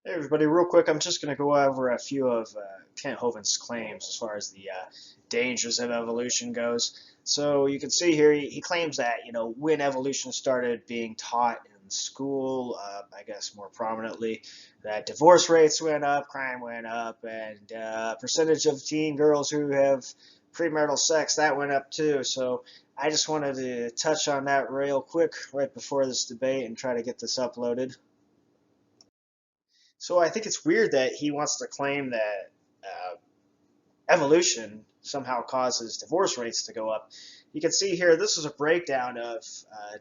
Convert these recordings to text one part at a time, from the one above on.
Hey everybody, real quick, I'm just going to go over a few of Kent Hovind's claims as far as the dangers of evolution goes. So you can see here, he claims that, when evolution started being taught in school, I guess more prominently, that divorce rates went up, crime went up, and percentage of teen girls who have premarital sex, that went up too. So I just wanted to touch on that real quick right before this debate and try to get this uploaded. So I think it's weird that he wants to claim that evolution somehow causes divorce rates to go up. You can see here, this is a breakdown of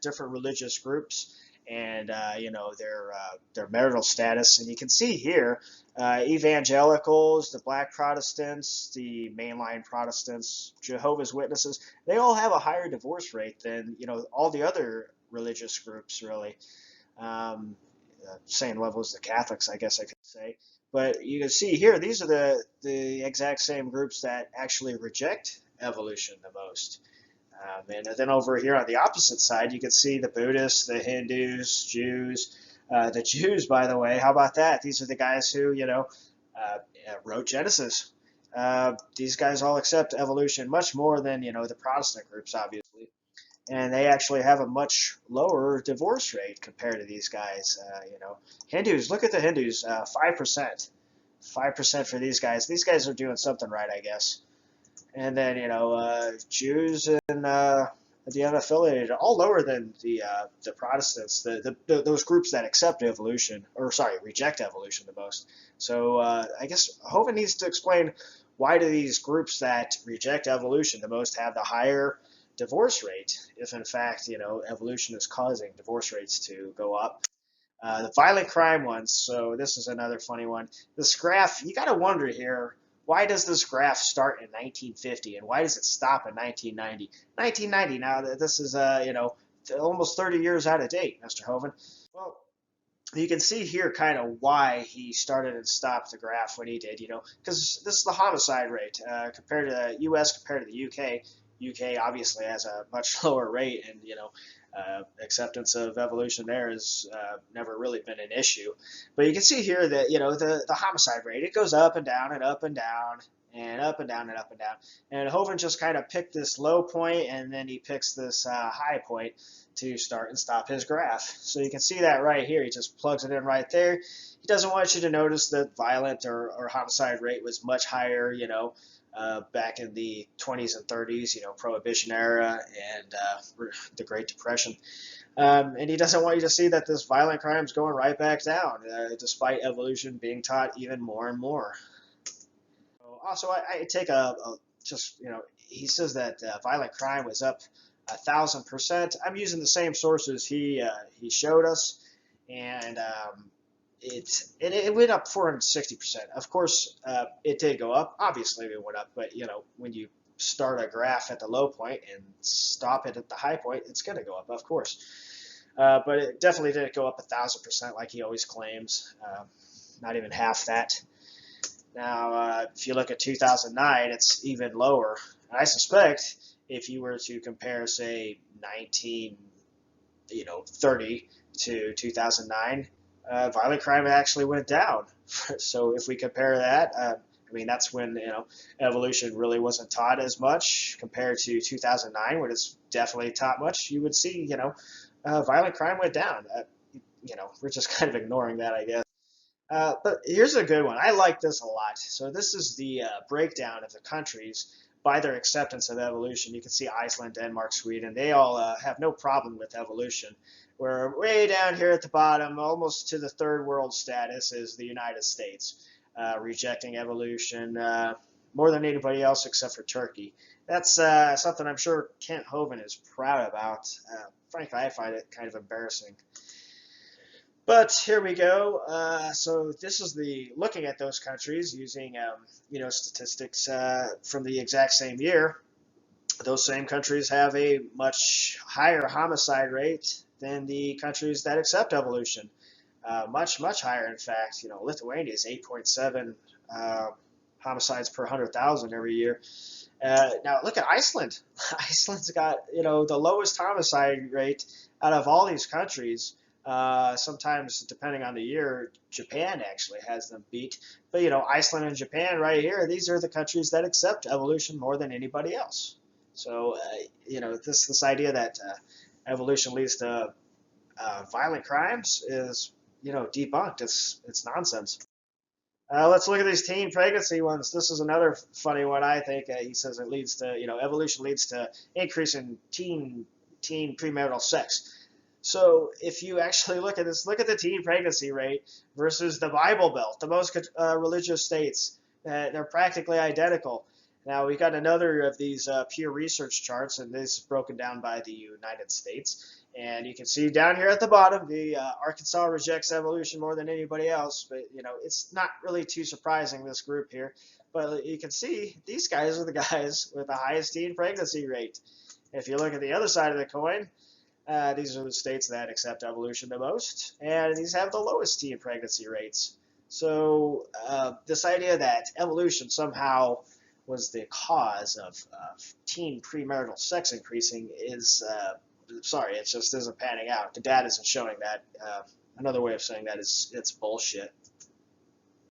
different religious groups and their marital status. And you can see here, evangelicals, the black Protestants, the mainline Protestants, Jehovah's Witnesses, they all have a higher divorce rate than all the other religious groups really. Same level as the Catholics, I guess I could say. But you can see here, these are the exact same groups that actually reject evolution the most. And then over here on the opposite side, you can see the Buddhists, the Hindus, Jews. The Jews, by the way, how about that? These are the guys who, wrote Genesis. These guys all accept evolution much more than, the Protestant groups, obviously. And they actually have a much lower divorce rate compared to these guys. Hindus, look at the Hindus, 5%. 5% for these guys. These guys are doing something right, I guess. And then, Jews and the unaffiliated are all lower than the Protestants, those groups that accept evolution, or sorry, reject evolution the most. So I guess Hovind needs to explain, why do these groups that reject evolution the most have the higher divorce rate, if in fact, evolution is causing divorce rates to go up. The violent crime ones, so this is another funny one. This graph, you got to wonder here, why does this graph start in 1950 and why does it stop in 1990? 1990, now this is, almost 30 years out of date, Mr. Hovind. Well, you can see here kind of why he started and stopped the graph when he did, because this is the homicide rate compared to the U.S. compared to the U.K. UK obviously has a much lower rate, and acceptance of evolution there has never really been an issue. But you can see here that the homicide rate, it goes up and down and up and down and up and down and up and down. And Hovind just kind of picked this low point, and then he picks this high point to start and stop his graph. So you can see that right here. He just plugs it in right there. He doesn't want you to notice that violent or homicide rate was much higher, back in the 20s and 30s, Prohibition era and the Great Depression. And he doesn't want you to see that this violent crime is going right back down, despite evolution being taught even more and more. Also, I take he says that violent crime was up 1,000%. I'm using the same sources he showed us, and it went up 460%. Of course, it did go up. Obviously, it went up, but when you start a graph at the low point and stop it at the high point, it's going to go up, of course. But it definitely didn't go up 1,000% like he always claims. Not even half that. Now, if you look at 2009, it's even lower. And I suspect if you were to compare, say, 1930 to 2009, violent crime actually went down. So if we compare that, that's when evolution really wasn't taught as much compared to 2009, when it's definitely taught much. You would see violent crime went down. We're just kind of ignoring that, I guess. But here's a good one. I like this a lot. So this is the breakdown of the countries by their acceptance of evolution. You can see Iceland, Denmark, Sweden. They all have no problem with evolution. We're way down here at the bottom, almost to the third world status, is the United States, rejecting evolution more than anybody else except for Turkey. That's something I'm sure Kent Hovind is proud about. Frankly, I find it kind of embarrassing. But here we go. So this is looking at those countries using statistics from the exact same year. Those same countries have a much higher homicide rate than the countries that accept evolution. Much, much higher, in fact. Lithuania is 8.7 homicides per 100,000 every year. Now look at Iceland. Iceland's got the lowest homicide rate out of all these countries. Sometimes, depending on the year, Japan actually has them beat. But Iceland and Japan right here, these are the countries that accept evolution more than anybody else. So this idea that evolution leads to violent crimes is debunked. It's nonsense. Let's look at these teen pregnancy ones. This is another funny one, I think. He says it leads to, evolution leads to increase in teen premarital sex. So if you actually look at this, look at the teen pregnancy rate versus the Bible Belt, the most religious states. They're practically identical. Now we got another of these peer research charts, and this is broken down by the United States. And you can see down here at the bottom, the Arkansas rejects evolution more than anybody else. But it's not really too surprising, this group here. But you can see these guys are the guys with the highest teen pregnancy rate. If you look at the other side of the coin, these are the states that accept evolution the most, and these have the lowest teen pregnancy rates. So this idea that evolution somehow was the cause of teen premarital sex increasing is, sorry, it just isn't panning out. The data isn't showing that. Another way of saying that is it's bullshit.